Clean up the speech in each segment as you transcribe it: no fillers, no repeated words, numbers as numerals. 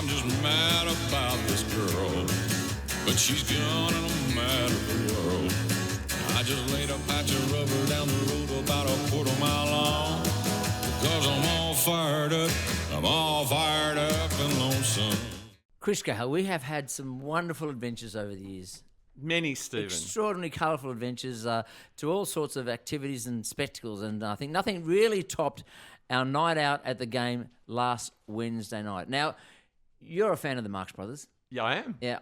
I'm just mad about this girl, but she's gone and I'm mad at the world. I just laid a patch of rubber down the road about a quarter mile long, cause I'm all fired up and lonesome. Kris Gale, we have had some wonderful adventures over the years. Many, Stephen. Extraordinarily colourful adventures to all sorts of activities and spectacles, and I think nothing really topped our night out at the game last Wednesday night. Now, you're a fan of the Marx Brothers. Yeah, I am. Yeah,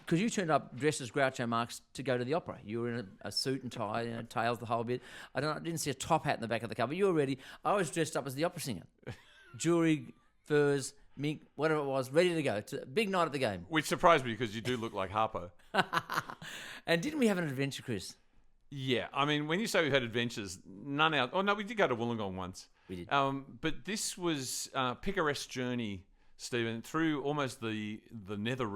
because you turned up dressed as Groucho Marx to go to the opera. You were in a suit and tie, tails the whole bit. I didn't see a top hat in the back of the car, but you were ready. I was dressed up as the opera singer. Jewelry, furs, mink, whatever it was, ready to go. To big night at the game. Which surprised me because you do look like Harpo. And didn't we have an adventure, Kris? Yeah, I mean, when you say we've had adventures, none out. Oh no, we did go to Wollongong once. We did. But this was a picaresque journey, Stephen, through almost the nether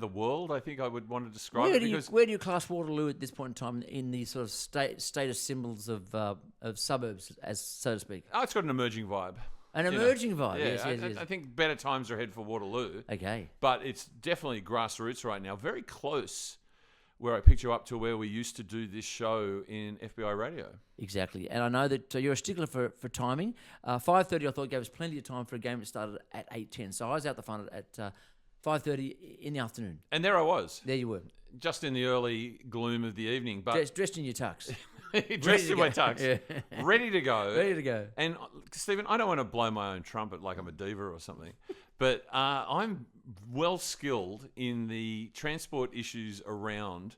world. I think I would want to describe it. Where do you class Waterloo at this point in time in the sort of status symbols of suburbs, as so to speak? Oh, it's got an emerging vibe. An emerging vibe. Yeah, Yes. I think better times are ahead for Waterloo. Okay. But it's definitely grassroots right now. Very close where I picked you up to where we used to do this show in FBI radio. Exactly. And I know that you're a stickler for timing. 5:30 I thought gave us plenty of time for a game that started at 8:10. So I was out the front at 5:30 in the afternoon. And there I was. There you were. Just in the early gloom of the evening. But dressed in your tux. dressed in my tux. Yeah. Ready to go. Ready to go. And Stephen, I don't want to blow my own trumpet like I'm a diva or something, but I'm well skilled in the transport issues around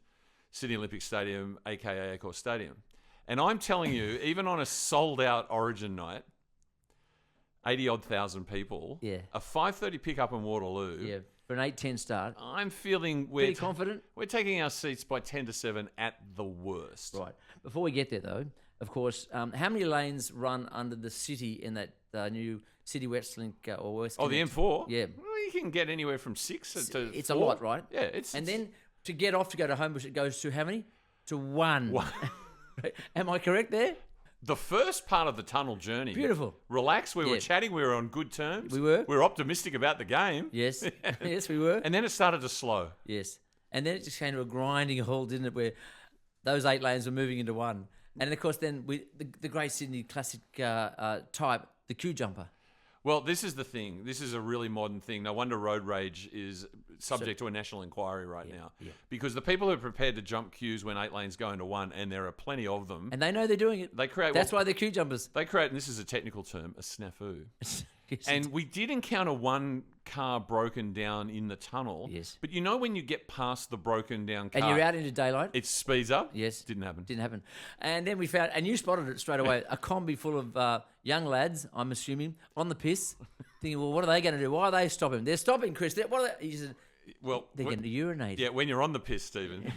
Sydney Olympic Stadium, aka Accor Stadium. And I'm telling you, even on a sold-out Origin night, 80-odd thousand people, a 5:30 pickup in Waterloo. Yeah, for an 8:10 start. I'm feeling pretty confident. We're taking our seats by 10 to 7 at the worst. Right. Before we get there, though, of course, how many lanes run under the city in that new City Westlink or West? Oh, the M4? Yeah. Well, you can get anywhere from 6 to It's 4. a lot, right? Yeah. And then to get off to go to Homebush, it goes to how many? To 1. Am I correct there? The first part of the tunnel journey. Beautiful. Relax. We were chatting. We were on good terms. We were. We were optimistic about the game. Yes. Yes, we were. And then it started to slow. Yes. And then it just came to a grinding halt, didn't it, where those 8 lanes were moving into 1. And, of course, then the great Sydney classic type, the queue jumper. Well, this is the thing. This is a really modern thing. No wonder road rage is subject to a national inquiry right now. Yeah. Because the people who are prepared to jump queues when 8 lanes go into 1, and there are plenty of them. And they know they're doing it. That's why they're queue jumpers. They create, and this is a technical term, a snafu. Yes, and we did encounter one car broken down in the tunnel. Yes. But you know when you get past the broken down car... And you're out into daylight. It speeds up? Yes. Didn't happen. And then we found, and you spotted it straight away, a combi full of young lads, I'm assuming, on the piss, thinking, well, what are they going to do? Why are they stopping? They're stopping, Kris. What are they? He said, well, they're going to urinate. Yeah, when you're on the piss, Stephen,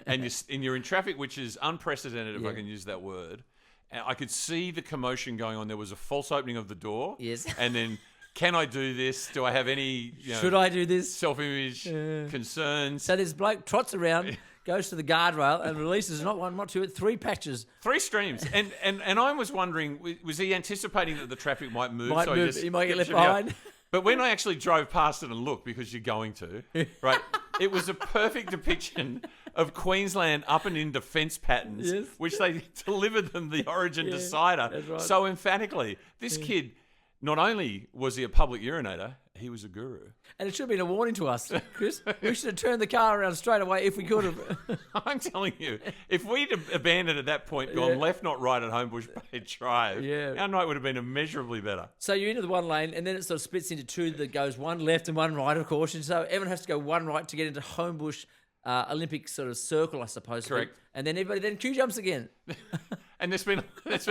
and you're in traffic, which is unprecedented, if I can use that word. I could see the commotion going on. There was a false opening of the door. Yes. And then, can I do this? Do I have any should I do this? Self-image concerns? So this bloke trots around, goes to the guardrail and releases not 1, not 2, 3 patches. 3 streams. And I was wondering, was he anticipating that the traffic might move? He might get left behind. But when I actually drove past it and looked, because you're going to, right, it was a perfect depiction of Queensland up and in defence patterns, which they delivered them the Origin decider so emphatically. This kid, not only was he a public urinator, he was a guru. And it should have been a warning to us, Kris. We should have turned the car around straight away if we could have. I'm telling you, if we'd have abandoned at that point, gone left, not right at Homebush Bay Drive, our night would have been immeasurably better. So you're into the 1 lane, and then it sort of splits into 2 that goes 1 left and 1 right, of course. And so everyone has to go 1 right to get into Homebush Olympic sort of circle, I suppose. Correct. And then everybody then queue jumps again. And there's been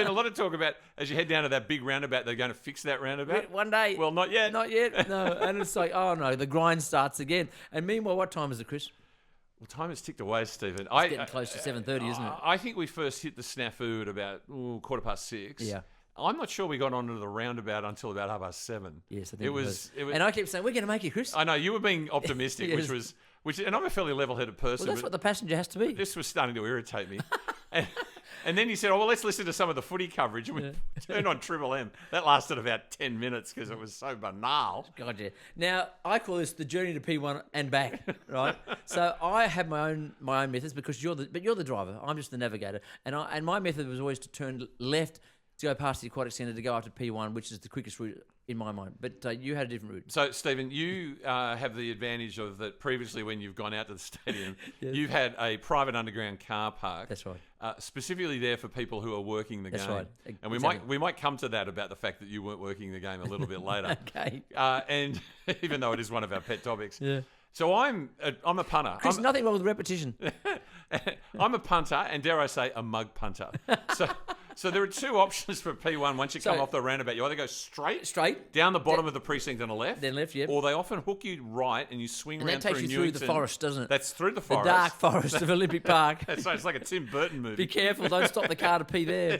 a lot of talk about, as you head down to that big roundabout, they're going to fix that roundabout. One day. Well, not yet. Not yet, no. And it's like, oh no, the grind starts again. And meanwhile, what time is it, Kris? Well, time has ticked away, Stephen. It's getting close to 7:30, isn't it? I think we first hit the snafu at about 6:15. Yeah. I'm not sure we got onto the roundabout until about 7:30. Yes, I think it was. And I kept saying, we're going to make it, Kris. I know, you were being optimistic, Yes. and I'm a fairly level-headed person. Well, that's what the passenger has to be. This was starting to irritate me. And then you said, "Oh, well, let's listen to some of the footy coverage." And we turned on Triple M. That lasted about 10 minutes because it was so banal. God, yeah. Now, I call this the journey to P1 and back, right? So I have my own methods because you're the driver. I'm just the navigator. And my method was always to turn left to go past the aquatic centre to go up to P1, which is the quickest route in my mind. But you had a different route. So, Stephen, you have the advantage of that previously when you've gone out to the stadium, you've had a private underground car park. That's right. Specifically there for people who are working the game. That's right. And Exactly. we might come to that about the fact that you weren't working the game a little bit later. Okay. And even though it is one of our pet topics. Yeah. So I'm a punter. Chris, nothing wrong with repetition. I'm a punter, and dare I say, a mug punter. So there are two options for P1 once you come off the roundabout. You either go straight down the bottom of the precinct on the left, Then left, yep. or they often hook you right and you swing And around that takes you through Newington. the forest, doesn't it? That's through the The forest. dark forest of Olympic Park. So it's like a Tim Burton movie. Be careful, don't stop the car to pee there.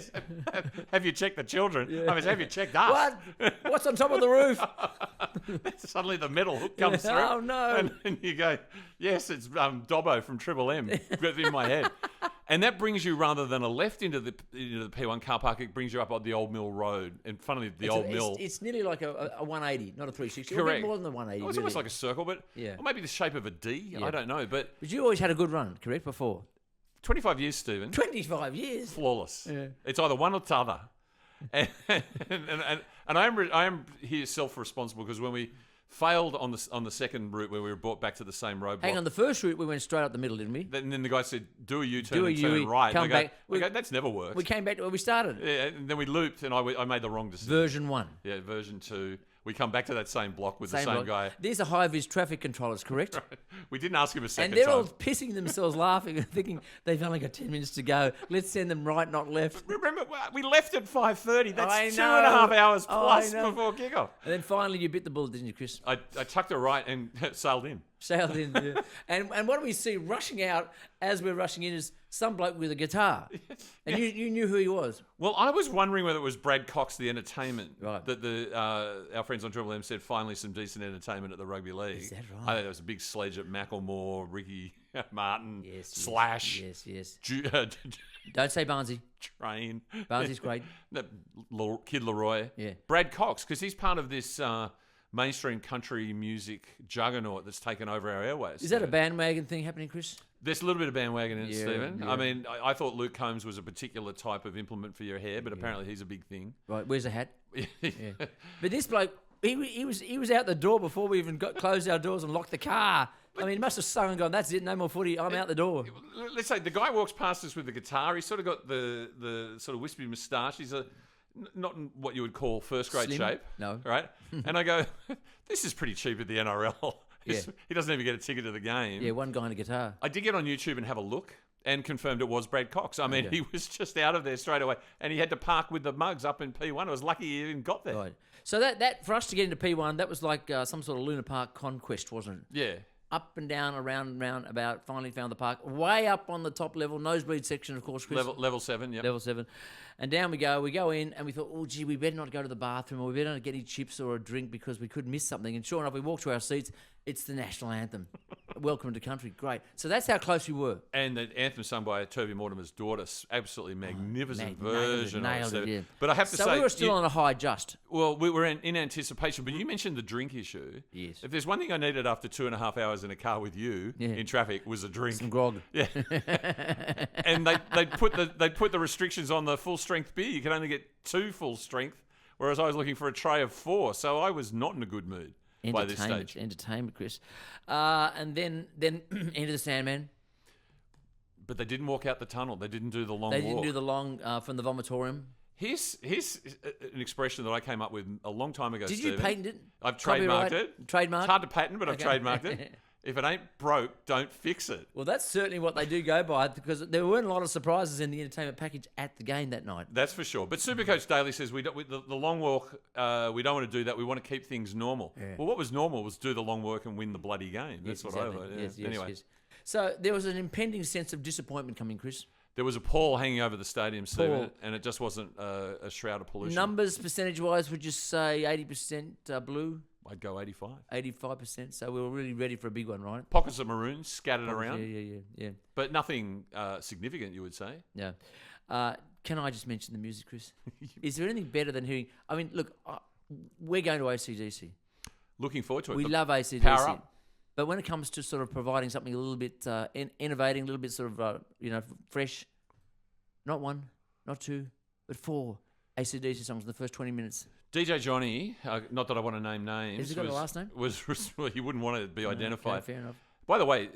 Have you checked the children? I mean, have you checked us? What? What's on top of the roof? Suddenly the metal hook comes through. Oh, no. And you go, yes, it's Dobbo from Triple M. Goes in my head. And that brings you, rather than a left into the P1 car park, it brings you up on the Old Mill Road. And funnily, Old Mill. It's nearly like a 180, not a 360. Correct. A bit more than the 180. Oh, it's almost like a circle, but or maybe the shape of a D. Yeah. I don't know. But you always had a good run, correct, before? 25 years, Stephen. 25 years. Flawless. Yeah. It's either one or the other. And I am here self-responsible because when we failed on the second route where we were brought back to the same roadblock. Hang on, the first route we went straight up the middle, didn't we? Then the guy said, "Do a U-turn Do a and turn U, right." come And I back. go, okay, that's never worked. We came back to where we started. Yeah, and then we looped, and I made the wrong decision. Version 1. Yeah, version 2. We come back to that same block with the same block. guy. These are high-vis traffic controllers, correct? We didn't ask him a second And they're time. all pissing themselves laughing and thinking they've only got 10 minutes to go. Let's send them right, not left. Remember, we left at 5:30. That's I 2.5 hours Oh, plus I know. before kickoff. And then finally you bit the bullet, didn't you, Chris? I tucked it right and sailed in. Sailed in. Yeah. And what do we see rushing out as we're rushing in is some bloke with a guitar. And you knew who he was. Well, I was wondering whether it was Brad Cox, the entertainment, Right. that our friends on Triple M said finally some decent entertainment at the rugby league. Is that right? I think there was a big sledge at Macklemore, Ricky Martin, Yes. Slash, Yes. Ju- Don't say Barnsley. Train, Barnsley's great. Kid Leroy, Yeah. Brad Cox, because he's part of this mainstream country music juggernaut that's taken over our airways. Is that a bandwagon thing happening, Chris? There's a little bit of bandwagon in it, Yeah, Stephen. yeah. I mean, I thought Luke Combs was a particular type of implement for your hair, but apparently he's a big thing. Right, where's the hat? Yeah. But this bloke, he was out the door before we even closed our doors and locked the car. I mean, he must have sung and gone, that's it, no more footy, I'm out the door. Let's say the guy walks past us with the guitar. He's sort of got the sort of wispy moustache. He's not in what you would call first grade Slim? shape. No. Right? And I go, this is pretty cheap at the NRL. Yeah. He doesn't even get a ticket to the game. Yeah, one guy and a guitar. I did get on YouTube and have a look and confirmed it was Brad Cox. I mean, he was just out of there straight away. And he had to park with the mugs up in P1. I was lucky he even got there. Right. So that for us to get into P1, that was like some sort of Luna Park conquest, wasn't it? Yeah. Up and down, around, about, finally found the park. Way up on the top level, nosebleed section, of course, Chris. Level 7, yeah. Level 7. And down we go. We go in and we thought, oh, gee, we better not go to the bathroom or we better not get any chips or a drink because we could miss something. And sure enough, we walked to our seats. It's the national anthem. Welcome to country. Great. So that's how close we were. And the anthem sung by Toby Mortimer's daughter, absolutely magnificent Nailed version. it, of it. yeah. But I have to So say, we were still on a high just. well, we were in anticipation. But you mentioned the drink issue. Yes. If there's one thing I needed after 2.5 hours in a car with you in traffic was a drink. Some grog. Yeah. And they put the restrictions on the full strength beer. You can only get 2 full strength, whereas I was looking for a tray of 4. So I was not in a good mood by this stage. Entertainment, Chris. And then Enter the Sandman. But they didn't walk out the tunnel. They didn't do the long They walk. didn't do the long from the vomitorium. Here's an expression that I came up with a long time ago, Did Stephen. you patent it? I've Copyright? trademarked it. Trademark? It's hard to patent, but I've Okay. trademarked it. If it ain't broke, don't fix it. Well, that's certainly what they do go by because there weren't a lot of surprises in the entertainment package at the game that night. That's for sure. But Supercoach Daily says the long walk, we don't want to do that. We want to keep things normal. Yeah. Well, what was normal was do the long walk and win the bloody game. That's what I exactly. thought. Yeah. Yes, Anyway, So there was an impending sense of disappointment coming, Chris. there was a pall hanging over the stadium, Stephen, Pall. and it just wasn't a shroud of pollution. Numbers, percentage-wise, would you say 80% blue, I'd go 85. 85%? So we were really ready for a big one, right? Pockets of maroon scattered around, Yeah. but nothing significant, you would say. Yeah. Can I just mention the music, Chris? Is there anything better than hearing? I mean, look, we're going to AC/DC. Looking forward to it. We love AC/DC. Power up. But when it comes to sort of providing something a little bit innovating, a little bit sort of fresh, not one, not two, but 4 AC/DC songs in the first 20 minutes. DJ Johnny, not that I want to name names. Has he got a last name? Well, he wouldn't want to be identified. Okay, fair enough. By the way,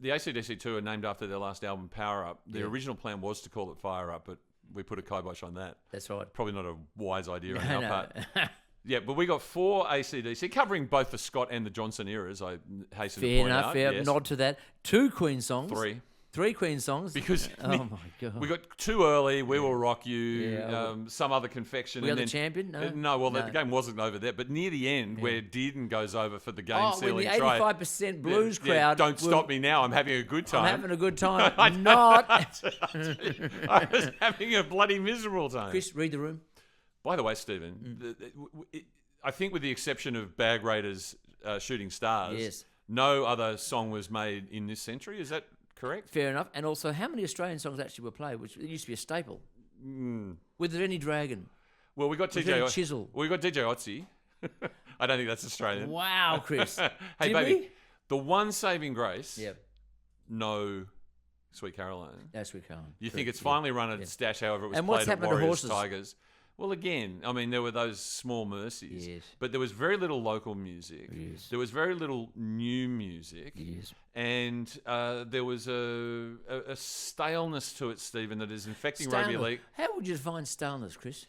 the AC/DC 2 are named after their last album, Power Up. The original plan was to call it Fire Up, but we put a kibosh on that. That's right. Probably not a wise idea on our No. part. Yeah, but we got 4 AC/DC, covering both the Scott and the Johnson eras, I hasten to point out. Fair enough, yes. nod to that. 2 Queen songs. 3. Queen songs. Because oh my God. we got Too Early, We Will Rock You, Yeah, some other confection. We Are and the then, Champion? No? The No. game wasn't over there. But near the end, where Dearden goes over for the game when sealing the try. 85% blues crowd. Don't stop me now. I'm having a good time. I'm having a good time. Not. I was having a bloody miserable time. Chris, read the room. By the way, Stephen, I think with the exception of Bag Raiders, Shooting Stars, Yes. no other song was made in this century. Is that correct? Fair enough. And also, how many Australian songs actually were played, which used to be a staple? Was there any Dragon? Well, we got Was there DJ any Chisel? We got DJ Otzi. I don't think that's Australian. Wow, Chris. Hey, Did baby, we? the one saving grace. Yep. No, Sweet Caroline. That's Sweet Caroline. You think it's finally run its dash, however it was And played what's at happened to Warriors horses? Tigers. Well, again, I mean, there were those small mercies, Yes. but there was very little local music. Yes. There was very little new music, Yes. and there was a staleness to it, Stephen, that is infecting rugby Staleness. league. How would you define staleness, Chris?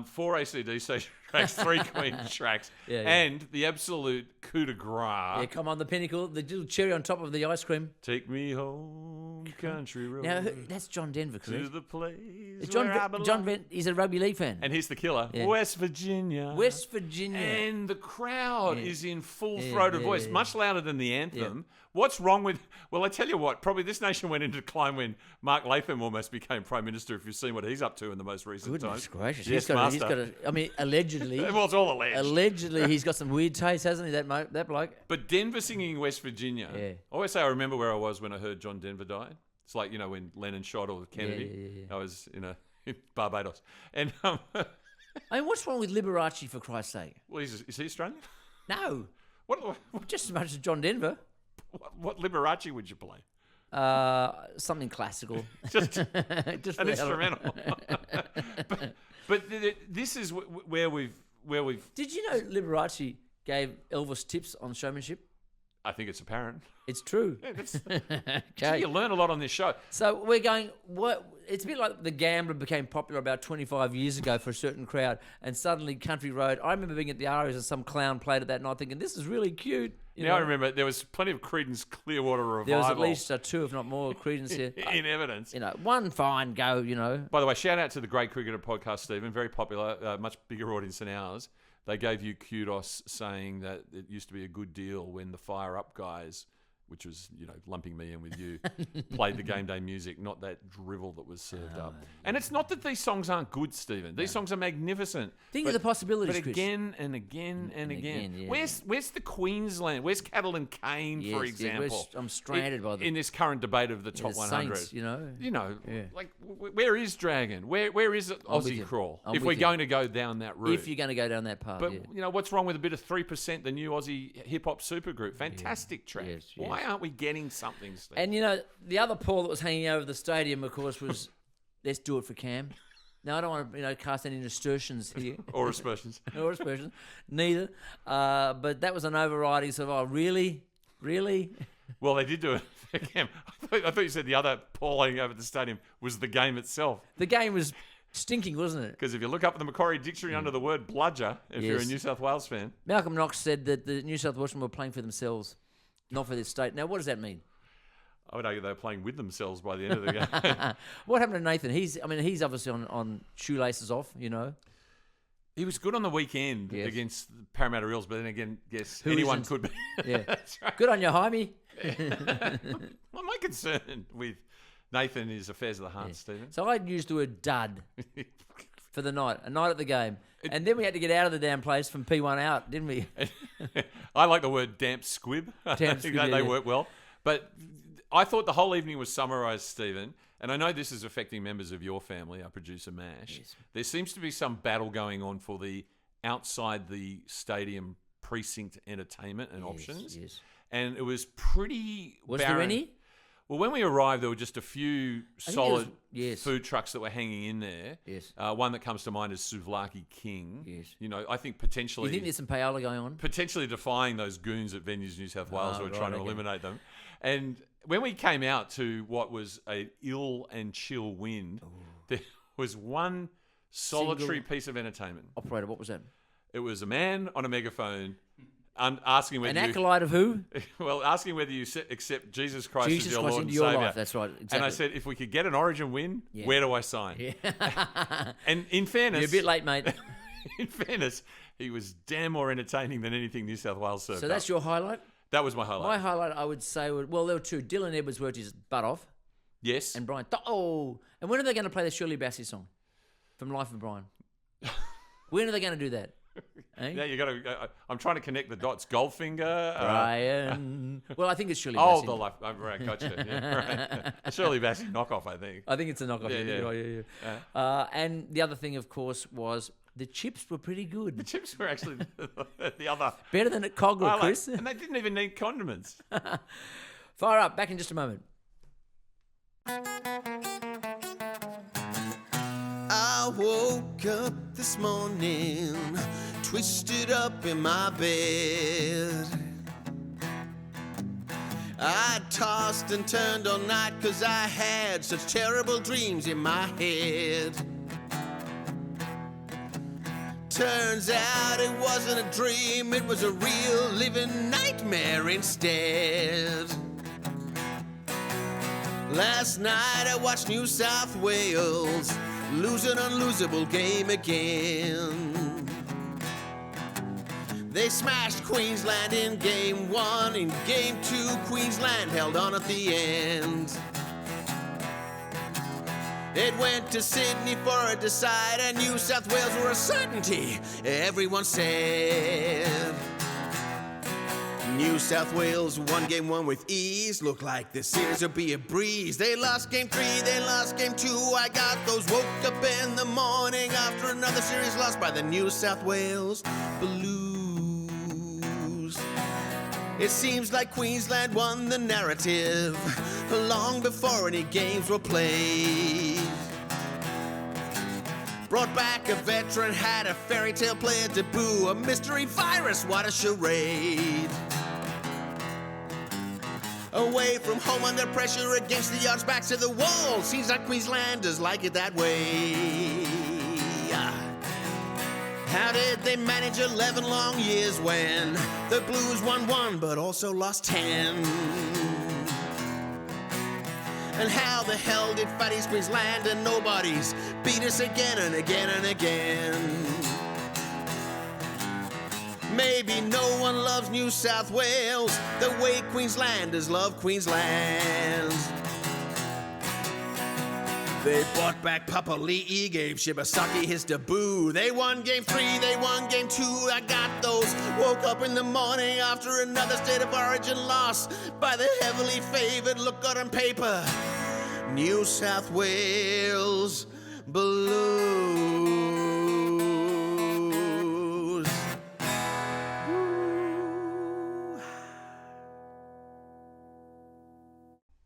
4 AC/DC tracks, 3 Queen tracks, Yeah. and the absolute coup de grace. Yeah, come on, the pinnacle, the little cherry on top of the ice cream. Take me home, country road. Now, that's John Denver, to correct? the place John, where I belong. John Vent, he's a rugby league fan. And here's the killer, Yeah. West Virginia. West Virginia. And the crowd Yeah. is in full Yeah, throated yeah, voice, yeah. much louder than the anthem. What's wrong with... Well, I tell you what, probably this nation went into decline when Mark Latham almost became Prime Minister, if you've seen what he's up to in the most recent Goodness times. gracious. Yes, he's got a, I mean, allegedly. Well, it's all alleged. Allegedly, he's got some weird taste, hasn't he, that bloke? But Denver singing West Virginia, Yeah. I always say I remember where I was when I heard John Denver died. It's like, when Lennon shot or Kennedy. Yeah. I was, in Barbados. And, I mean, what's wrong with Liberace, for Christ's sake? well, is he Australian? No. What Just as much as John Denver. what Liberace would you play? Something classical. Just Just an for the hell of- instrumental. but this is where we've. Did you know Liberace gave Elvis tips on showmanship? I think it's apparent. It's true. Okay. You learn a lot on this show. So we're going. What? It's a bit like The Gambler became popular about 25 years ago for a certain crowd, and suddenly Country Road. I remember being at the Arias and some clown played it that night, thinking this is really cute. You I know? remember there was plenty of Creedence Clearwater Revival. There was at least 2, if not more, Credence here. in evidence. One fine go. By the way, shout out to the Great Cricketer podcast, Stephen. Very popular, much bigger audience than ours. They gave you kudos saying that it used to be a good deal when the Fire Up guys, which was, lumping me in with you, played the game day music, not that drivel that was served up. And it's not that these songs aren't good, Stephen. These songs are magnificent. Think of the possibilities, But Chris. again and again and again. yeah. Where's the Queensland? Where's Cattle and Cane, for Yes, yeah, example? I'm stranded by the in this current debate of the top the 100. Saints, you know. Yeah. Like where is Dragon? Where is with Aussie you. Crawl? I'm If with we're you. going to go down that route. If you're going to go down that path, But yeah. what's wrong with a bit of 3%, the new Aussie hip hop supergroup? Fantastic track. Yes, Why yes. aren't we getting something, Steve? And the other pall that was hanging over the stadium, of course, was let's do it for Cam. Now I don't want to cast any nasturtiums here or aspersions. or aspersions, neither. But that was an overriding sort of really. Well, they did do it for Cam. I thought you said the other palling over the stadium was the game itself. The game was stinking, wasn't it? Because if you look up in the Macquarie Dictionary under the word bludger, if you're a Yes. New South Wales fan, Malcolm Knox said that the New South Welshmen were playing for themselves, not for their state. Now, what does that mean? I would argue they were playing with themselves by the end of the game. What happened to Nathan? He's obviously on shoelaces off, He was good on the weekend Yes. against the Parramatta Eels, but then again, guess Who anyone isn't? could be. Yeah. That's right. Good on you, Jaime. Well, my concern with Nathan is affairs of the heart, Stephen. So I used the word dud for the night, a night at the game. And then we had to get out of the damn place from P1 out, didn't we? I like the word damp squib. I Damp think squib, they yeah. work well. But I thought the whole evening was summarised, Stephen, and I know this is affecting members of your family, our producer Mash. Yes. There seems to be some battle going on for the outside the stadium precinct entertainment and options. Yes. And it was pretty Was barren. there any? Well, when we arrived, there were just a few think solid yes. food trucks that were hanging in there. Yes. One that comes to mind is Souvlaki King. Yes. You know, I think potentially... You think there's some payola going on? Potentially defying those goons at Venues New South Wales who are right, trying to okay. eliminate them. And when we came out to what was a ill and chill wind, there was one solitary piece of entertainment. Operator, what was that? It was a man on a megaphone asking whether An acolyte of who? asking whether you accept Jesus Christ as your Lord and into your Saviour. life. That's right. Exactly. And I said, if we could get an Origin win, Yeah. where do I sign? Yeah. And in fairness, You're a bit late, mate. in fairness, he was damn more entertaining than anything New South Wales served So that's up. your highlight? That was my highlight. My highlight, I would say, well, there were two. Dylan Edwards worked his butt off, Yes. and Brian. And when are they going to play the Shirley Bassey song from Life of Brian? When are they going to do that? Eh? Yeah, you got to. I'm trying to connect the dots. Goldfinger. Brian. Well, I think it's Shirley Oh, Bassey. the life. Right, gotcha. Yeah, right. Shirley Bassey knockoff, I think. I think it's a knockoff. Yeah. And the other thing, of course, was the chips were pretty The good. chips were actually the other. Better than at Cogler, highlight. Chris. And they didn't even need condiments. Fire up. Back in just a moment. I woke up this morning, twisted up in my bed. I tossed and turned all night 'cause I had such terrible dreams in my head. Turns out it wasn't a dream, it was a real living nightmare instead. Last night I watched New South Wales lose an unlosable game again. They smashed Queensland in game 1. In game 2, Queensland held on at the end. It went to Sydney for a decide, and New South Wales were a certainty, everyone said. New South Wales won game 1 with ease. Looked like this series would be a breeze. They lost game 3, they lost game 2. I got those woke up in the morning after another series lost by the New South Wales Blues. It seems like Queensland won the narrative long before any games were played. Brought back a veteran, had a fairy tale player debut, a mystery virus, what a charade. Away from home under pressure against the odds, back to the wall. Seems like Queenslanders like it that way. How did they manage 11 long years when the Blues won 1 but also lost 10? And how the hell did Fatty's Queensland and nobodies beat us again and again and again? Maybe no one loves New South Wales the way Queenslanders love Queensland. They brought back Papa Lee, gave Shibasaki his debut. They won game 3, they won game 2. I got those. Woke up in the morning after another State of Origin loss by the heavily favored, look good on paper, New South Wales Blues.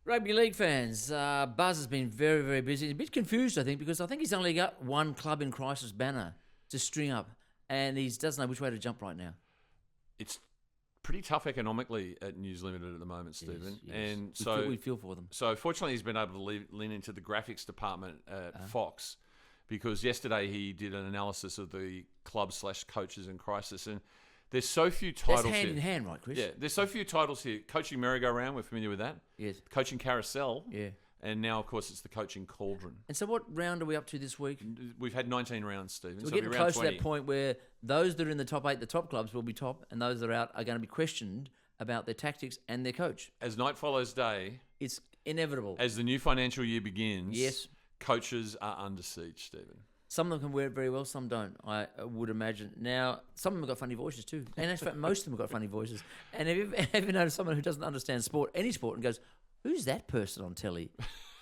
Rugby league fans, Buzz has been very, very busy. He's a bit confused, I think, because I think he's only got one club in crisis banner to string up, and he doesn't know which way to jump right now. It's pretty tough economically at News Limited at the moment, Stephen. Yes. And We feel for them. So fortunately, he's been able to lean into the graphics department at Fox, because yesterday he did an analysis of the club/coaches in crisis, and there's so few titles That's hand here. in hand, right, Chris? Yeah, there's so few titles here. Coaching merry-go-round, we're familiar with that. Yes. Coaching carousel. Yeah. And now, of course, it's the coaching cauldron. And so what round are we up to this week? We've had 19 rounds, Stephen. So So we're it'll getting be round close to 20. that point where those that are in the top 8, the top clubs, will be top, and those that are out are going to be questioned about their tactics and their coach. As night follows day, It's inevitable. as the new financial year begins, Yes. coaches are under siege, Stephen. Some of them can wear it very well, some don't, I would imagine. Now, some of them have got funny voices too. And in fact, most of them have got funny voices. And have you ever noticed someone who doesn't understand sport, any sport, and goes, who's that person on telly?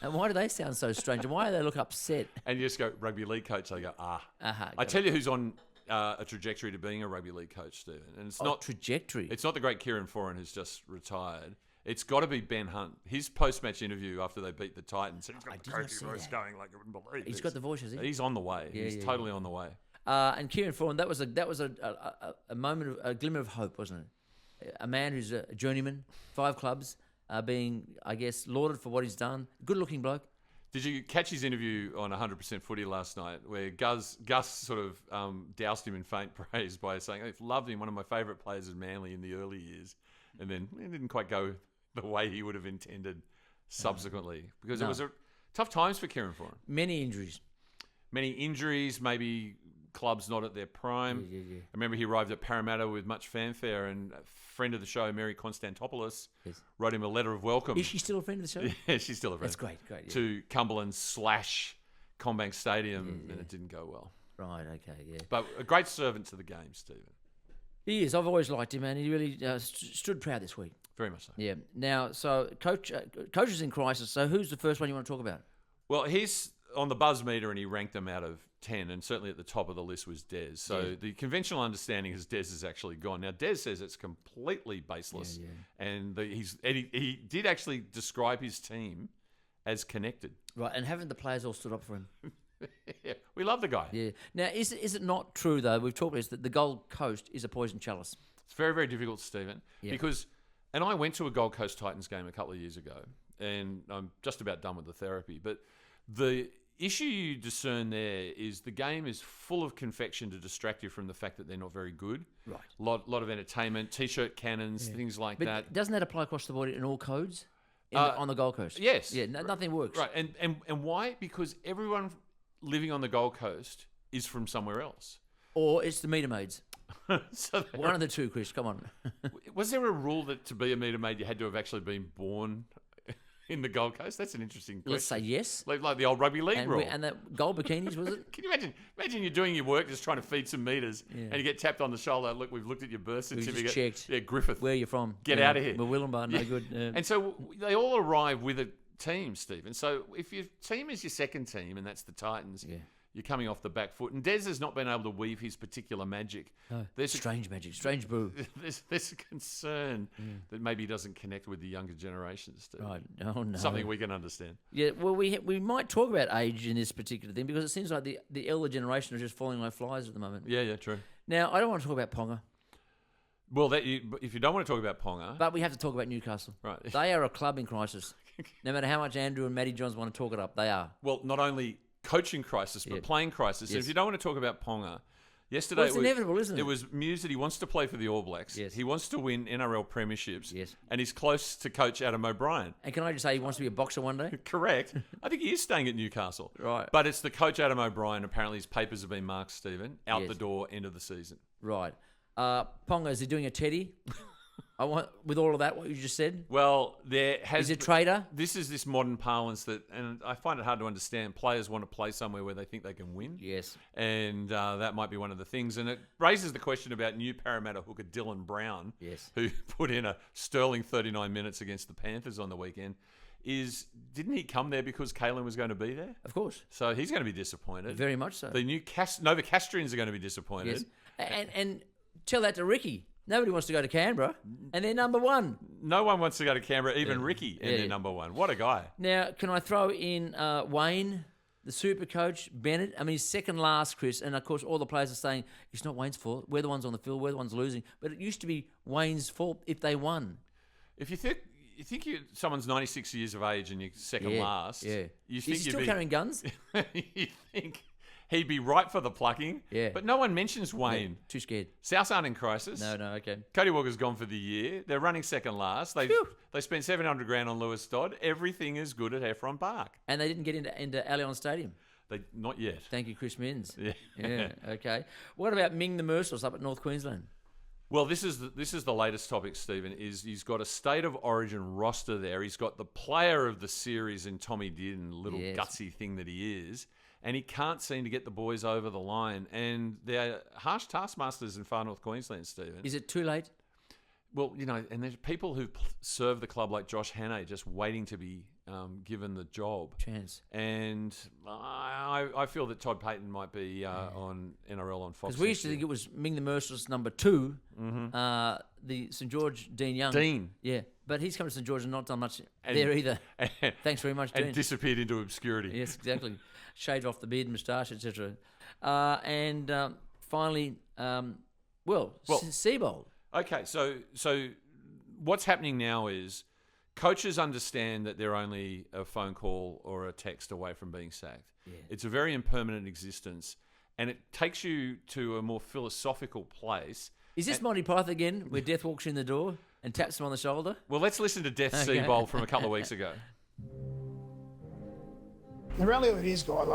And why do they sound so strange? And why do they look upset? And you just go, rugby league coach. They go, ah. Uh-huh, I tell you who's on a trajectory to being a rugby league coach, Stephen. And it's not trajectory. It's not the great Kieran Foran who's just retired. It's got to be Ben Hunt. His post-match interview after they beat the Titans. He's got the coaching voice going like I wouldn't believe He's this. got the voice, has he? He's on the way. He's totally on the way. And Kieran Foran, that was a moment of a glimmer of hope, wasn't it? A man who's a journeyman, 5 clubs, being, I guess, lauded for what he's done. Good-looking bloke. Did you catch his interview on 100% Footy last night, where Gus sort of doused him in faint praise by saying, "I loved him, one of my favourite players at Manly in the early years," and then it didn't quite go the way he would have intended subsequently, because it was tough times for Kieran Foran. Many injuries, maybe clubs not at their prime. Yeah. I remember he arrived at Parramatta with much fanfare, and a friend of the show, Mary Constantopoulos, wrote him a letter of welcome. Is she still a friend of the show? Yeah, she's still a friend. That's great. Yeah. To Cumberland / Combank Stadium, and it didn't go well. Right, okay, yeah. But a great servant to the game, Stephen. He is. I've always liked him, and he really stood proud this week. Very much so. Yeah. Now, so coaches in crisis. So who's the first one you want to talk about? Well, he's on the buzz meter, and he ranked them out of 10, and certainly at the top of the list was Des. So the conventional understanding is Des is actually gone. Now, Des says it's completely baseless, and he did actually describe his team as connected. Right, and haven't the players all stood up for him? Yeah, we love the guy. Yeah. Now, is it not true, though, we've talked about this, that the Gold Coast is a poison chalice? It's very, very difficult, Stephen, because... And I went to a Gold Coast Titans game a couple of years ago, and I'm just about done with the therapy. But the issue you discern there is the game is full of confection to distract you from the fact that they're not very good. Right. Lot of entertainment, T-shirt cannons, things like that. But doesn't that apply across the board in all codes on the Gold Coast? Yes. Yeah, nothing works. Right, and why? Because everyone living on the Gold Coast is from somewhere else. Or it's the meter maids. So One of the two, Chris. Come on. Was there a rule that to be a meter maid you had to have actually been born in the Gold Coast? That's an interesting question. Let's say yes. Like the old rugby league rule. And the gold bikinis, was it? Can you imagine? Imagine you're doing your work, just trying to feed some meters, and you get tapped on the shoulder. Look, we've looked at your birth certificate. We just checked. Yeah, Griffith. Where are you from? Get out of here. We're Willumbar, no good. And so they all arrive with a team, Stephen. So if your team is your second team, and that's the Titans, you're coming off the back foot. And Des has not been able to weave his particular magic. No, strange magic, strange brew. There's a concern that maybe he doesn't connect with the younger generations, Stephen. Right. Oh, no. Something we can understand. Yeah, well, we might talk about age in this particular thing because it seems like the elder generation are just falling like flies at the moment. Yeah, true. Now, I don't want to talk about Ponga. Well, if you don't want to talk about Ponga... But we have to talk about Newcastle. Right. They are a club in crisis. No matter how much Andrew and Matty Johns want to talk it up, they are. Well, not only coaching crisis, but playing crisis. Yes. And if you don't want to talk about Ponga... Yesterday, it's inevitable, isn't it? It was news that he wants to play for the All Blacks. Yes. He wants to win NRL premierships. Yes. And he's close to coach Adam O'Brien. And can I just say he wants to be a boxer one day? Correct. I think he is staying at Newcastle. Right. But it's the coach Adam O'Brien. Apparently his papers have been marked, Stephen. Out the door, end of the season. Right. Ponga, is he doing a teddy? With all of that, what you just said? Well, there has... Is it trader? This is this modern parlance that... And I find it hard to understand. Players want to play somewhere where they think they can win. Yes. And that might be one of the things. And it raises the question about new Parramatta hooker Dylan Brown, who put in a sterling 39 minutes against the Panthers on the weekend. Didn't he come there because Kalen was going to be there? Of course. So he's going to be disappointed. Very much so. The new Nova Castrians are going to be disappointed. Yes. And tell that to Ricky. Nobody wants to go to Canberra, and they're number one. No one wants to go to Canberra, even Ricky, and they're number one. What a guy. Now, can I throw in Wayne, the super coach, Bennett? I mean, he's second last, Chris, and of course all the players are saying, it's not Wayne's fault. We're the ones on the field. We're the ones losing. But it used to be Wayne's fault if they won. If you think someone's 96 years of age and you're second last, you think Is he still carrying guns? You think... He'd be right for the plucking. Yeah. But no one mentions Wayne. Too scared. Souths aren't in crisis. No, okay. Cody Walker's gone for the year. They're running second last. They spent $700,000 on Lewis Dodd. Everything is good at Heffron Park. And they didn't get into Allianz Stadium. Not yet. Thank you, Chris Minns. Yeah. Okay. What about Ming the Merciless up at North Queensland? Well, this is the latest topic, Stephen, is he's got a state of origin roster there. He's got the player of the series in Tommy Dearden, little gutsy thing that he is. And he can't seem to get the boys over the line. And they're harsh taskmasters in far north Queensland, Stephen. Is it too late? Well, and there's people who serve the club like Josh Hannay just waiting to be given the job. Chance. And I feel that Todd Payton might be on NRL on Fox. Because we used to think it was Ming the Merciless number 2, the St George, Dean Young. Dean. Yeah, but he's come to St George and not done much there either. Thanks very much, Dean. And disappeared into obscurity. Yes, exactly. Shaved off the beard and moustache, etc. And finally, Seabold. Okay, so what's happening now is coaches understand that they're only a phone call or a text away from being sacked. Yeah. It's a very impermanent existence, and it takes you to a more philosophical place. Is this Monty Python again, where Death walks in the door and taps him on the shoulder? Well, let's listen to Death Seabold from a couple of weeks ago. The reality of it is, guys,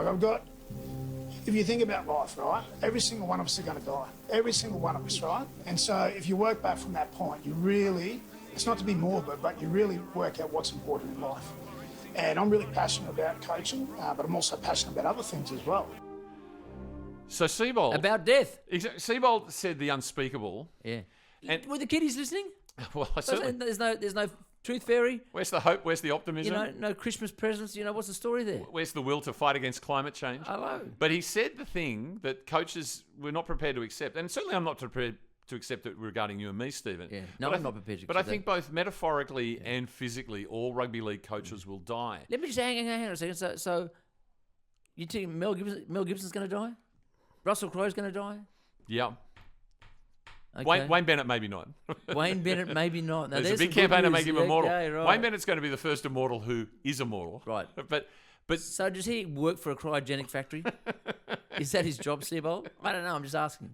if you think about life, right, every single one of us are going to die. Every single one of us, right? And so if you work back from that point, you really, it's not to be morbid, but you really work out what's important in life. And I'm really passionate about coaching, but I'm also passionate about other things as well. So Seabold... About death. Seabold said the unspeakable. Yeah. And were the kiddies listening? Well, I certainly... There's no tooth fairy. Where's the hope? Where's the optimism? No Christmas presents. What's the story there? Where's the will to fight against climate change? Hello. But he said the thing that coaches were not prepared to accept, and certainly I'm not prepared to accept it regarding you and me, Stephen. Yeah. No, I'm not prepared to accept But I think both metaphorically and physically, all rugby league coaches will die. Let me just hang on a second. So you think Mel Gibson's going to die? Russell Crowe's going to die? Yeah. Okay. Wayne Bennett, maybe not. Wayne Bennett, maybe not. Now, there's a big campaign to make him immortal. Okay, right. Wayne Bennett's going to be the first immortal who is immortal. Right. But so does he work for a cryogenic factory? Is that his job, Seabold? I don't know. I'm just asking.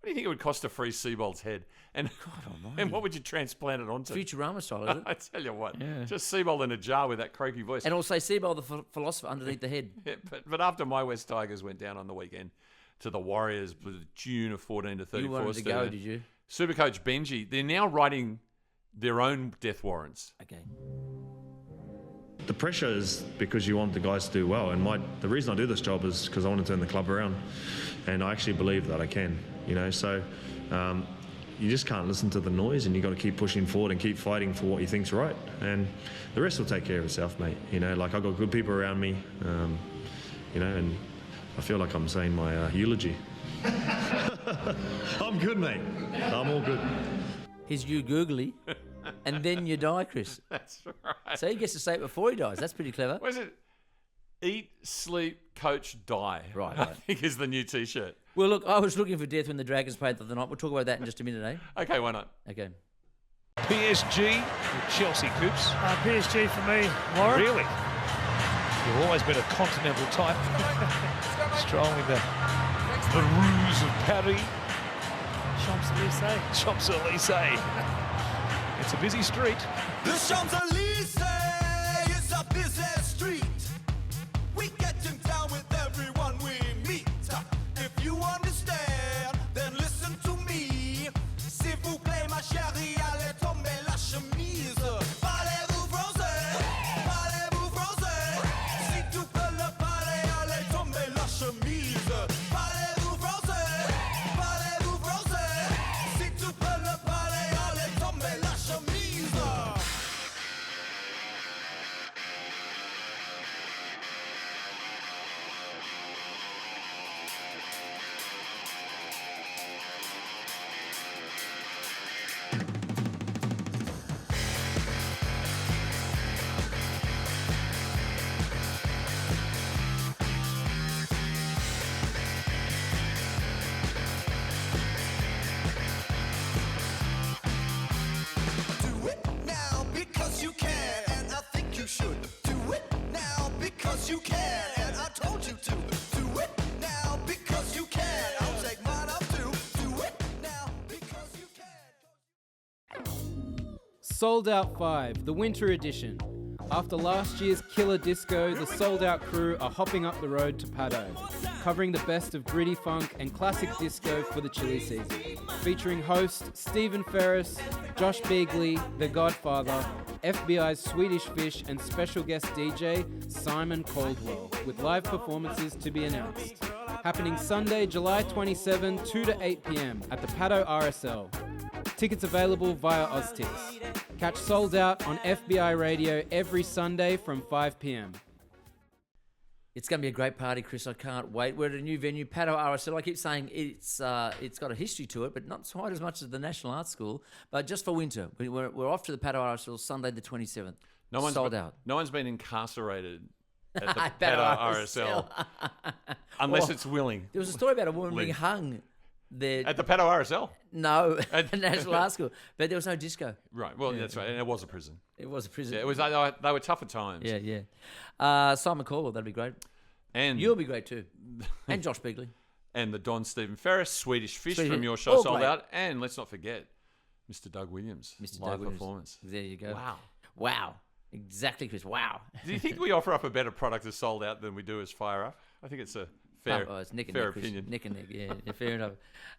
What do you think it would cost to freeze Seabold's head? And what would you transplant it onto? Futurama style, is it? I tell you what, just Seabold in a jar with that croaky voice. And also Seabold the philosopher underneath the head. Yeah, but after my West Tigers went down on the weekend to the Warriors with a tune of 14-34. You wanted to go, did you? Supercoach Benji, they're now writing their own death warrants. Okay. The pressure is because you want the guys to do well, and the reason I do this job is because I want to turn the club around, and I actually believe that I can. So you just can't listen to the noise, and you got to keep pushing forward and keep fighting for what you think's right, and the rest will take care of itself, mate. I've got good people around me, and I feel like I'm saying my eulogy. I'm good, mate. I'm all good. He's you googly, and then you die, Kris. That's right. So he gets to say it before he dies. That's pretty clever. What is it? Eat, sleep, coach, die. Right. I think is the new T-shirt. Well, look, I was looking for death when the Dragons played the other night. We'll talk about that in just a minute, eh? Okay, why not? Okay. PSG with Chelsea Coops. PSG for me, Warren. Really? You've always been a continental type. Strong with the Rouge of Paris. Champs-Élysées. Champs-Élysées. It's a busy street. The Champs-Élysées is a busy street. We getting down with everyone we meet. If you understand, then listen to me. S'il vous plaît, ma chérie, allez tomber la chemise. Parlez-vous français? Parlez-vous français? Si tu peux le parler, allez tomber la chemise. Parlez-vous français? Parlez-vous français? Si tu peux le parler, allez tomber la chemise. Do it now because you can, and I think you should. Do it now because you can, and I told you to. Do it now because you can. I'll take mine up too. Do it now because you can. Sold Out 5, the winter edition. After last year's killer disco, the Sold Out crew are hopping up the road to Paddo, covering the best of gritty funk and classic disco for the chilly season. Featuring host Stephen Ferris, Josh Beagley, The Godfather, FBI's Swedish Fish, and special guest DJ Simon Caldwell, with live performances to be announced. Happening Sunday, July 27, 2 to 8 p.m. at the Paddo RSL. Tickets available via Oztix. Catch Sold Out on FBI Radio every Sunday from 5 p.m. It's going to be a great party, Kris. I can't wait. We're at a new venue, Paddo RSL. I keep saying it's got a history to it, but not quite as much as the National Arts School. But just for winter, we're off to the Paddo RSL Sunday the 27th. Sold out. No one's been incarcerated at the Paddo RSL unless it's willing. There was a story about a woman being hung there at the Paddo RSL. No, at the National Arts School, but there was no disco. Right. Well, that's right, and it was a prison. It was a prison. Yeah, it was. They were tougher times. Yeah. Simon Caldwell, that'd be great. And you'll be great too. And Josh Begley. And the Don Stephen Ferris, Swedish Fish from your show, All Sold great. Out. And let's not forget Mr. Doug Williams. Live performance. There you go. Wow. Exactly, Kris. Wow. Do you think we offer up a better product as Sold Out than we do as Fire Up? I think it's a fair, it's neck and fair neck, Kris. opinion. Neck and neck, yeah, fair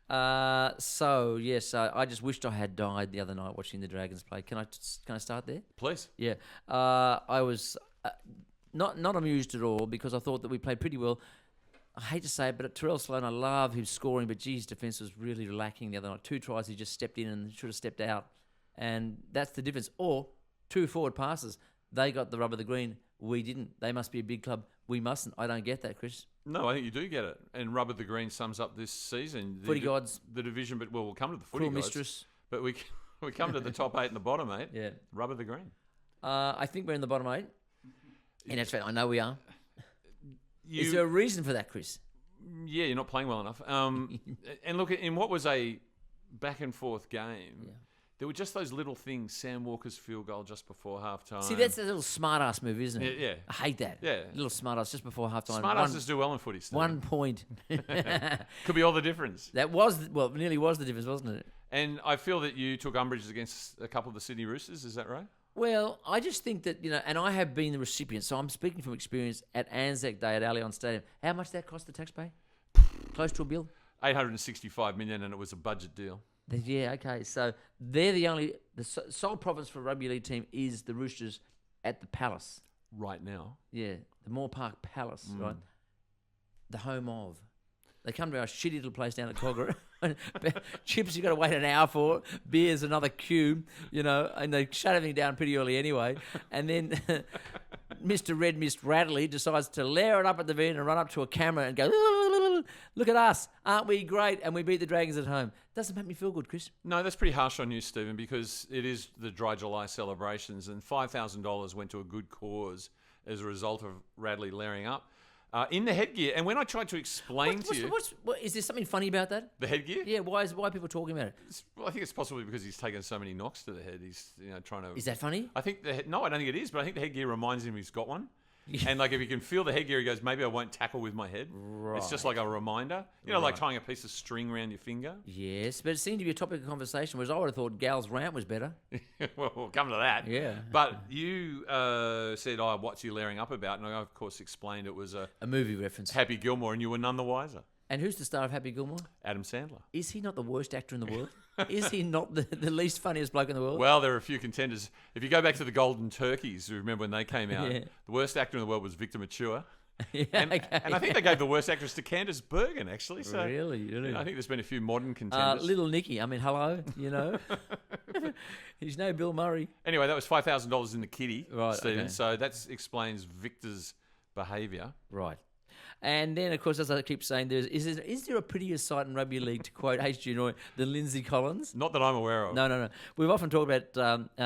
enough. So, yes, I just wished I had died the other night watching the Dragons play. Can I start there? Please. Yeah. I was not amused at all because I thought that we played pretty well. I hate to say it, but Terrell Sloan, I love his scoring, but his defence was really lacking the other night. 2 tries, he just stepped in and should have stepped out. And that's the difference. Or 2 forward passes. They got the rub of the green. We didn't. They must be a big club. We mustn't. I don't get that, Kris. No, I think you do get it. And Rub of the Green sums up this season. Footy gods. The division, but we'll come to the footy Cruel gods. mistress. But we come to the top 8 and the bottom 8. Yeah. Rub of the Green. I think we're in the bottom 8. And that's fair. I know we are. You, Is there a reason for that, Kris? Yeah, you're not playing well enough. And look, in what was a back and forth game, there were just those little things. Sam Walker's field goal just before halftime. See, that's a little smart-ass move, isn't it? Yeah. I hate that. Yeah. Little smart-ass just before halftime. Smart-asses do well in footy, Steve. 1 point. Could be all the difference. That was, well, nearly was the difference, wasn't it? And I feel that you took umbrage against a couple of the Sydney Roosters. Is that right? Well, I just think that, and I have been the recipient, so I'm speaking from experience at Anzac Day at Allianz Stadium. How much did that cost the taxpayer? Close to $1 billion? 865 million, and it was a budget deal. Yeah, okay. So they're the sole province for a rugby league team is the Roosters at the Palace. Right now. Yeah, the Moore Park Palace, right? The home of. They come to our shitty little place down at Cogra. Chips you got to wait an hour for. Beer's another queue, and they shut everything down pretty early anyway. And then Mr. Red Mist Radley decides to layer it up at the venue and run up to a camera and go, look at us, aren't we great? And we beat the Dragons at home. Doesn't make me feel good, Kris. No, that's pretty harsh on you, Stephen, because it is the Dry July celebrations, and $5,000 went to a good cause as a result of Radley layering up. In the headgear, and when I tried to explain to you... What, is there something funny about that? The headgear? Yeah, why are people talking about it? Well, I think it's possibly because he's taken so many knocks to the head. He's trying to... Is that funny? I think no, I don't think it is, but I think the headgear reminds him he's got one. And if he can feel the headgear, he goes, maybe I won't tackle with my head. Right. It's just like a reminder. Like tying a piece of string around your finger. Yes, but it seemed to be a topic of conversation, whereas I would have thought Gal's rant was better. Well, we'll come to that. Yeah. But you said, what's he layering up about? And I, of course, explained it was a movie reference. Happy Gilmore, and you were none the wiser. And who's the star of Happy Gilmore? Adam Sandler. Is he not the worst actor in the world? Is he not the least funniest bloke in the world? Well, there are a few contenders. If you go back to the Golden Turkeys, you remember when they came out, Yeah. the worst actor in the world was Victor Mature. Yeah, and I think they gave the worst actress to Candice Bergen, actually. So Really? I think there's been a few modern contenders. Little Nicky, hello, He's no Bill Murray. Anyway, that was $5,000 in the kitty, Right, Stephen. okay. So that explains Victor's behaviour. Right. And then, of course, as I keep saying, is there a prettier sight in rugby league, to quote H.G. Noy, than Lindsay Collins? Not that I'm aware of. No. We've often talked about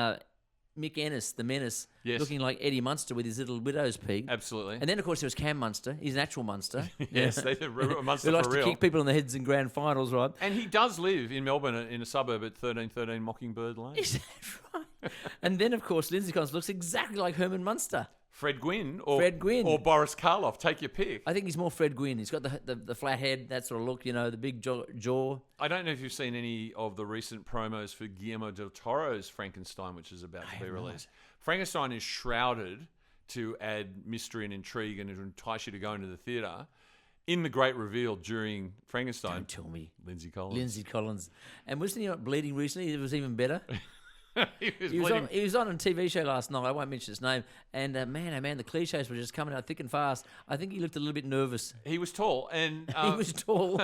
Mick Ennis, the menace, Yes. looking like Eddie Munster with his little widow's peak. Absolutely. And then, of course, there was Cam Munster. He's an actual Munster. Yes, they did a Munster Who likes for to real. kick people in the heads in grand finals, right? And he does live in Melbourne in a suburb at 1313 Mockingbird Lane. Is that right? And then, of course, Lindsay Collins looks exactly like Herman Munster. Fred Gwynn or Boris Karloff. Take your pick. I think he's more Fred Gwynn. He's got the flat head, that sort of look, the big jaw. I don't know if you've seen any of the recent promos for Guillermo del Toro's Frankenstein, which is about to be released. Frankenstein is shrouded to add mystery and intrigue and to entice you to go into the theatre. In the great reveal during Frankenstein... Don't tell me. Lindsay Collins. Lindsay Collins. And wasn't he not bleeding recently? It was even better. He was on a TV show last night. I won't mention his name. And man, the cliches were just coming out thick and fast. I think he looked a little bit nervous. He was tall, and He was tall.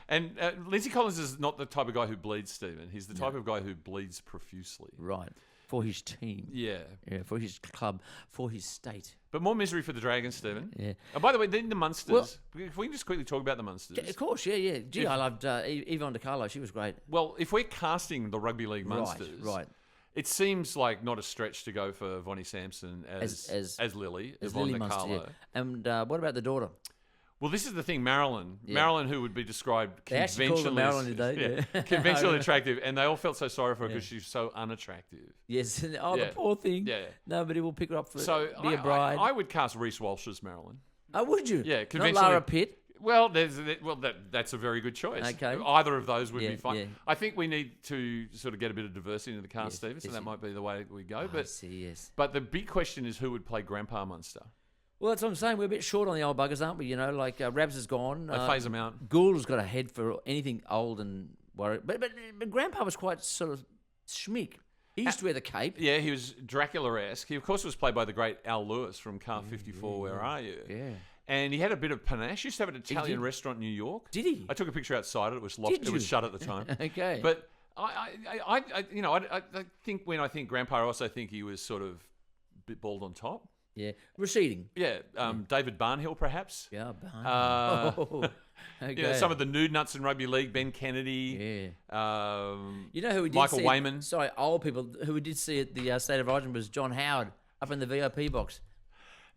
and Lindsay Collins is not the type of guy who bleeds, Stephen. He's the type of guy who bleeds profusely. Right. For his team. Yeah. Yeah, for his club, for his state. But more misery for the Dragons, Stephen. Yeah. And by the way, then the Munsters. Well- If we can just quickly talk about the Munsters. Of course, yeah. Gee, I loved Yvonne DiCarlo. She was great. Well, if we're casting the Rugby League Munsters, Right. it seems like not a stretch to go for Vonnie Sampson as Lily, As Yvonne Lily Munster, DiCarlo. yeah. And what about the daughter? Well, this is the thing, Marilyn. Yeah. Marilyn, who would be described They actually called her conventionally, Marilyn, did they? Yeah. conventionally attractive, and they all felt so sorry for her because she's so unattractive. Yes. The Yeah. poor thing. Yeah. Nobody will pick her up for So be a bride. I would cast Reece Walsh as Marilyn. Oh, would you? Yeah, Not conventionally. Lara Pitt. Well, that's a very good choice. Okay. Either of those would Yeah, be fine. yeah. I think we need to sort of get a bit of diversity into the cast, Stephen, so yes, that yeah. might be the way we go. I But see, yes. But the big question is who would play Grandpa Munster? Well, that's what I'm saying. We're a bit short on the old buggers, aren't we? You know, like Rabs is gone. They phase them out. Gould has got a head for anything old and worried. But Grandpa was quite sort of schmick. He used to wear the cape. Yeah, he was Dracula-esque. He, of course, was played by the great Al Lewis from Car 54, Where Are You? Yeah. And he had a bit of panache. He used to have an Italian did. restaurant in New York. Did he? I took a picture outside it. It was locked. Did It was you? shut at the time. Okay. But I think when I think Grandpa, I also think he was sort of a bit bald on top. Yeah. Receding. Yeah, David Barnhill, perhaps. Yeah, okay. You know, some of the nude nuts in rugby league, Ben Kennedy. Yeah. You know who we did Michael see? Wayman. Sorry, old people who we did see at the State of Origin was John Howard up in the VIP box.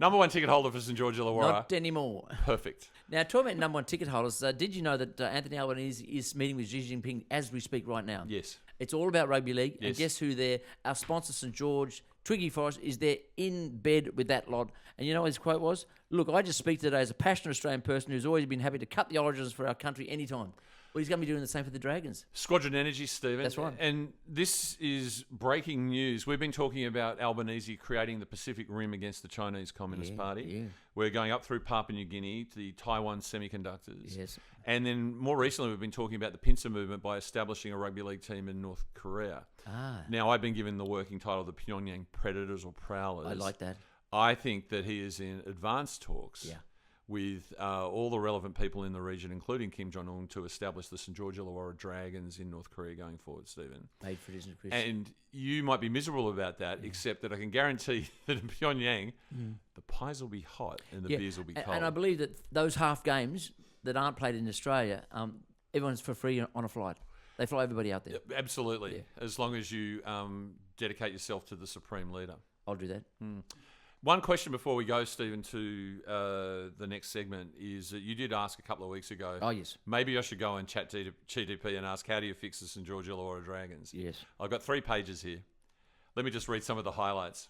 Number one ticket holder for St George Illawarra. Not anymore. Perfect. Now, talking about number one ticket holders, did you know that Anthony Albanese is meeting with Xi Jinping as we speak right now? Yes. It's all about rugby league. And Yes. guess who there? Our sponsor, St George, Twiggy Forest, is there in bed with that lot. And you know what his quote was? Look, I just speak today as a passionate Australian person who's always been happy to cut the origins for our country anytime. Well, he's going to be doing the same for the Dragons. Squadron Energy, Stephen. That's right. And this is breaking news. We've been talking about Albanese creating the Pacific Rim against the Chinese Communist Party. Yeah. We're going up through Papua New Guinea to the Taiwan semiconductors. Yes. And then more recently, we've been talking about the pincer movement by establishing a rugby league team in North Korea. Now, I've been given the working title the Pyongyang Predators or Prowlers. I like that. I think that he is in advanced talks. Yeah. With all the relevant people in the region, including Kim Jong-un, to establish the St George Illawarra Dragons in North Korea going forward, Stephen. Made for it, isn't it, Chris? And you might be miserable about that, except that I can guarantee that in Pyongyang, the pies will be hot and the beers will be cold. And I believe that those half games that aren't played in Australia, everyone's for free on a flight. They fly everybody out there. Yep, absolutely, as long as you dedicate yourself to the Supreme Leader. I'll do that. One question before we go, Stephen, to the next segment is that you did ask a couple of weeks ago. Oh, yes. Maybe I should go and chat to GDP and ask, how do you fix the St George Illawarra Dragons? Yes. I've got 3 pages here. Let me just read some of the highlights.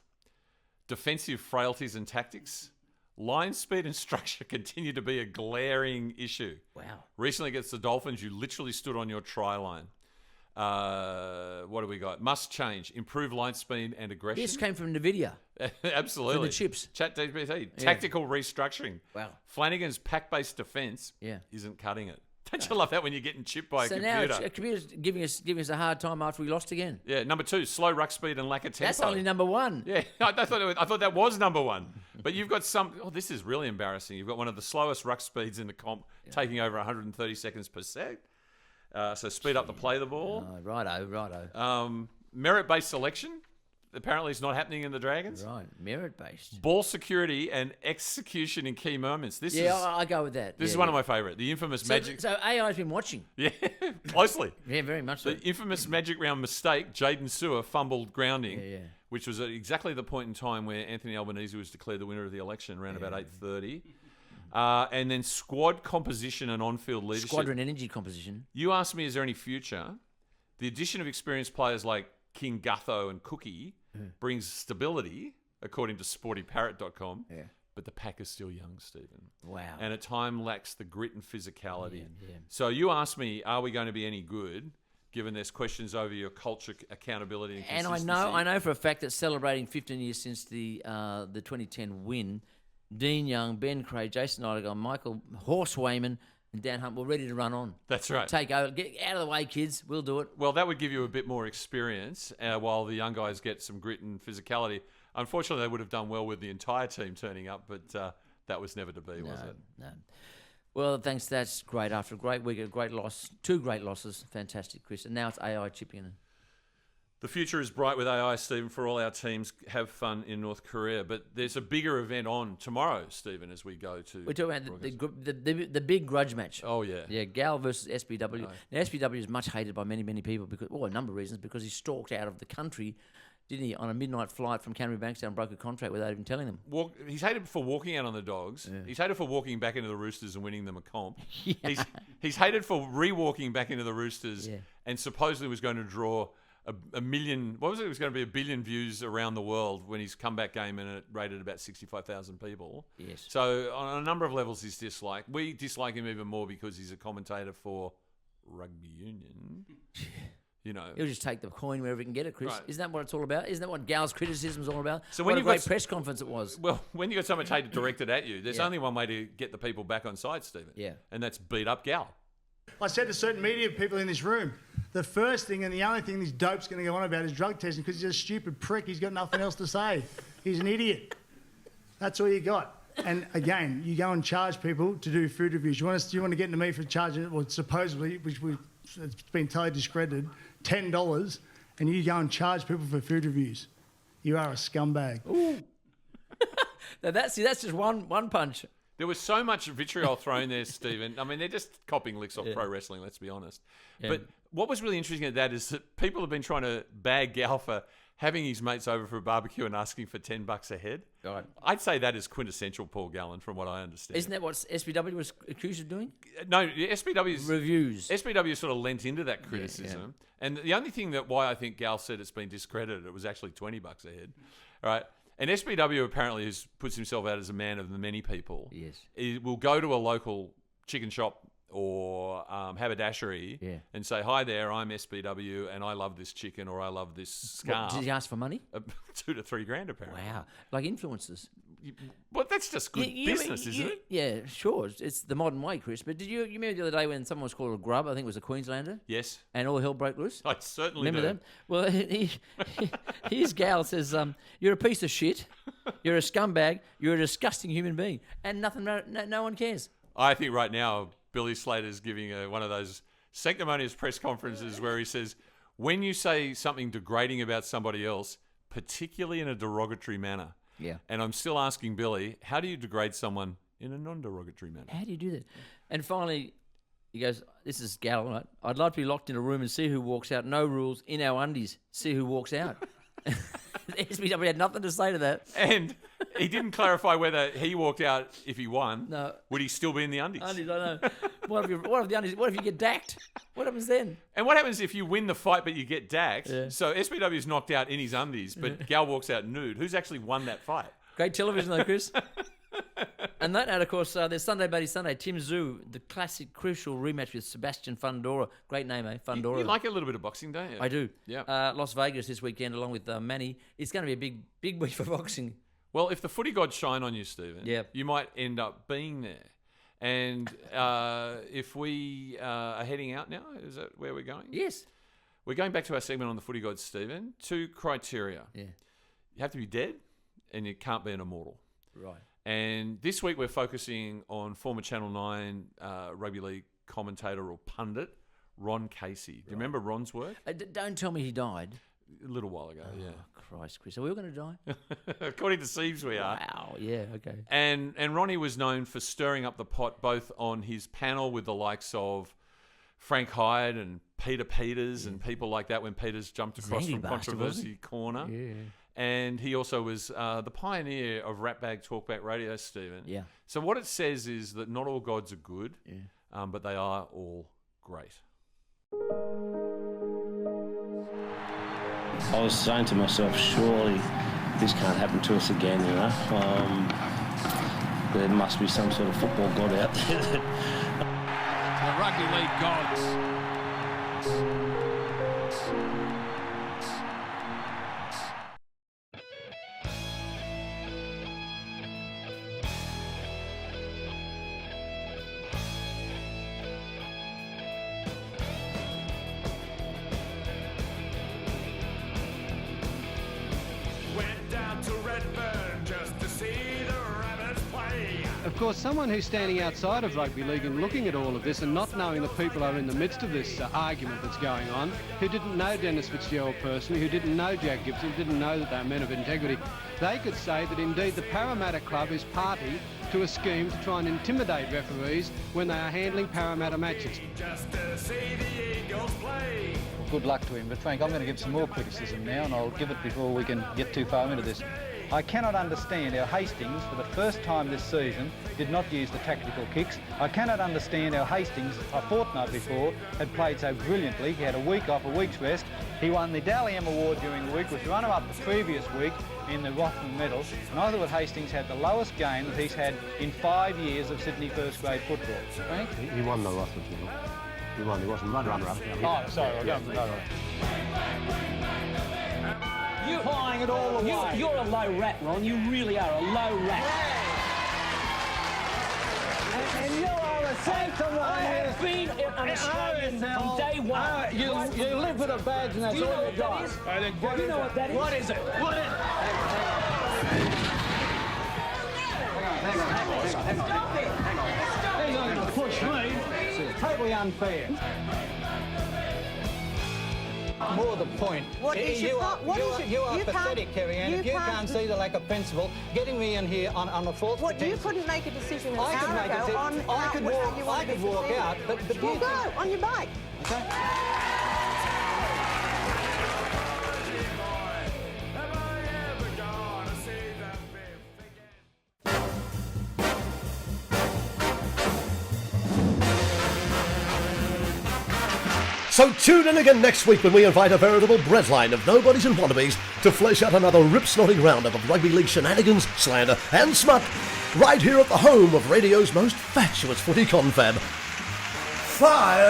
Defensive frailties and tactics. Line speed and structure continue to be a glaring issue. Wow. Recently against the Dolphins, you literally stood on your try line. What do we got? Must change. Improve line speed and aggression. This came from NVIDIA. Absolutely. For the chips. ChatGPT. Tactical restructuring. Wow. Flanagan's pack-based defence isn't cutting it. Don't you love that when you're getting chipped by a computer? So now a computer's giving us a hard time after we lost again. Yeah, number 2, slow ruck speed and lack of tempo. That's only number 1. Yeah, I thought that was number 1. But you've got some... Oh, this is really embarrassing. You've got one of the slowest ruck speeds in the comp, taking over 130 seconds per sec. So speed up to play the ball. Oh, righto. Merit-based selection. Apparently it's not happening in the Dragons. Right, merit-based. Ball security and execution in key moments. This is... I go with that. This is one of my favourite. The infamous magic... So AI's been watching. Yeah, closely. Yeah, very much so. The infamous magic round mistake, Jaden Sewer fumbled grounding, Yeah. which was at exactly the point in time where Anthony Albanese was declared the winner of the election, around about 8:30. And then squad composition and on-field leadership. Squadron energy composition. You asked me, is there any future? The addition of experienced players like King Gutho and Cookie brings stability, according to sportyparrot.com. Yeah. But the pack is still young, Stephen. Wow. And at time lacks the grit and physicality. Yeah. So you asked me, are we going to be any good, given there's questions over your culture, accountability, and consistency? And I know for a fact that celebrating 15 years since the 2010 win, Dean Young, Ben Cray, Jason Idigar, Michael Horse Wayman, And Dan Hunt were ready to run on. That's right. Take over. Get out of the way, kids. We'll do it. Well, that would give you a bit more experience while the young guys get some grit and physicality. Unfortunately, they would have done well with the entire team turning up, but that was never to be, was it? No. Well, thanks. That's great. After a great week, a great loss, 2 great losses. Fantastic, Kris. And now it's AI chipping in. The future is bright with AI, Stephen, for all our teams. Have fun in North Korea. But there's a bigger event on tomorrow, Stephen, as we go to... We're talking about the big grudge match. Oh, yeah. Yeah, Gal versus SBW. No. Now, SBW is much hated by many, many people because, a number of reasons, because he stalked out of the country, didn't he, on a midnight flight from Canterbury Bankstown and broke a contract without even telling them. He's hated for walking out on the Dogs. Yeah. He's hated for walking back into the Roosters and winning them a comp. Yeah. He's hated for re-walking back into the Roosters and supposedly was going to draw... a million, what was it? It was going to be 1 billion views around the world when his comeback game, and it rated about 65,000 people. Yes. So on a number of levels, he's disliked. We dislike him even more because he's a commentator for rugby union. You know, he'll just take the coin wherever he can get it, Kris. Right. Isn't that what it's all about? Isn't that what Gal's criticism is all about? So what a great press conference it was. Well, when you got so much hate directed at you, there's only one way to get the people back on side, Stephen. Yeah. And that's beat up Gal. I said to certain media people in this room, the first thing and the only thing this dope's going to go on about is drug testing because he's a stupid prick. He's got nothing else to say. He's an idiot. That's all you got. And again, you go and charge people to do food reviews. You want to get into me for charging, well, supposedly, it's been totally discredited, $10, and you go and charge people for food reviews. You are a scumbag. Ooh. Now that's just one punch. There was so much vitriol thrown there, Stephen. I mean, they're just copying licks off pro wrestling, let's be honest. Yeah. But what was really interesting at that is that people have been trying to bag Gal for having his mates over for a barbecue and asking for $10 a head. Right. I'd say that is quintessential Paul Gallen, from what I understand. Isn't that what SBW was accused of doing? No, SBW's... Reviews. SBW sort of lent into that criticism. Yeah. And the only thing why I think Gal said it's been discredited, it was actually $20 a head. All right. And SBW apparently puts himself out as a man of the many people. Yes. He will go to a local chicken shop or haberdashery and say, "Hi there, I'm SBW and I love this chicken or I love this scarf." Did he ask for money? $2,000 to $3,000 apparently. Wow. Like influencers. Well, that's just good business, isn't it? Yeah, sure. It's the modern way, Kris. But you remember the other day when someone was called a grub? I think it was a Queenslander. Yes. And all hell broke loose. I certainly remember that. Well, his gal says, "You're a piece of shit. You're a scumbag. You're a disgusting human being, and no one cares." I think right now Billy Slater's giving one of those sanctimonious press conferences where he says, "When you say something degrading about somebody else, particularly in a derogatory manner." Yeah. And I'm still asking Billy, how do you degrade someone in a non-derogatory manner? How do you do that? And finally, he goes, "This is Gal, right? I'd love to be locked in a room and see who walks out. No rules, in our undies. See who walks out." The SBW had nothing to say to that. And he didn't clarify whether he walked out if he won. No. Would he still be in the undies? Undies, I know. What if you get dacked? What happens then? And what happens if you win the fight but you get dacked? Yeah. So SBW's knocked out in his undies, but Gal walks out nude. Who's actually won that fight? Great television though, Kris. And that night, of course, there's Sunday Buddy Sunday. Tim Zoo, the classic crucial rematch with Sebastian Fundora. Great name, eh? Fundora. You like a little bit of boxing, don't you? I do. Yeah. Las Vegas this weekend along with Manny. It's going to be a big week for boxing. Well, if the footy gods shine on you, Stephen, you might end up being there. And if we are heading out now, is that where we're going? Yes. We're going back to our segment on the footy gods, Stephen. 2 criteria. Yeah. You have to be dead and you can't be an immortal. Right. And this week we're focusing on former Channel 9 rugby league commentator or pundit, Ron Casey. Do you remember Ron's work? Don't tell me he died. A little while ago, yeah. Christ, Kris. Are we all going to die? According to Sieves, we are. Wow, yeah, okay. And Ronnie was known for stirring up the pot both on his panel with the likes of Frank Hyde and Peter Peters and people like that when Peters jumped across from Controversy Corner. Yeah. And he also was the pioneer of Ratbag Talkback Radio, Stephen. Yeah. So what it says is that not all gods are good, but they are all great. I was saying to myself, surely this can't happen to us again, you know. There must be some sort of football god out there. The rugby league gods. Redfern just to see the Rabbits play. Of course, someone who's standing outside of rugby league and looking at all of this and not knowing the people are in the midst of this argument that's going on, who didn't know Dennis Fitzgerald personally, who didn't know Jack Gibson, didn't know that they're men of integrity, they could say that indeed the Parramatta Club is party to a scheme to try and intimidate referees when they are handling Parramatta matches. Just to see the Eagles play. Good luck to him, but Frank, I'm going to give some more criticism now, and I'll give it before we can get too far into this. I cannot understand how Hastings, for the first time this season, did not use the tactical kicks. I cannot understand how Hastings, a fortnight before, had played so brilliantly. He had a week off, a week's rest. He won the Dally M Award during the week, was runner-up the previous week in the Rothman Medal, and I thought Hastings had the lowest game that he's had in 5 years of Sydney first-grade football. Frank? He won the Rothman Medal. He won, he wasn't runner-up. Oh, sorry, You're flying it all the way. You're a low rat, Ron. You really are a low rat. And you are a sanctimonious. I have been an Australian from day one. You live with a badge and that's Do you know all you what got. that is? Do you know what that is? What is it? What is it? Hang on. He's going to push me. It's totally unfair. More the point. What is your point? You are pathetic, Kerry-Ann. If you can't see the lack of principle, getting me in here on a false What, pretense. you couldn't make a decision an I could hour make a ago decision. on I could how you want I could walk out, but well, you go on your bike. Okay. So tune in again next week when we invite a veritable breadline of nobodies and wannabes to flesh out another rip-snorting roundup of rugby league shenanigans, slander and smut, right here at the home of radio's most fatuous footy confab. Fire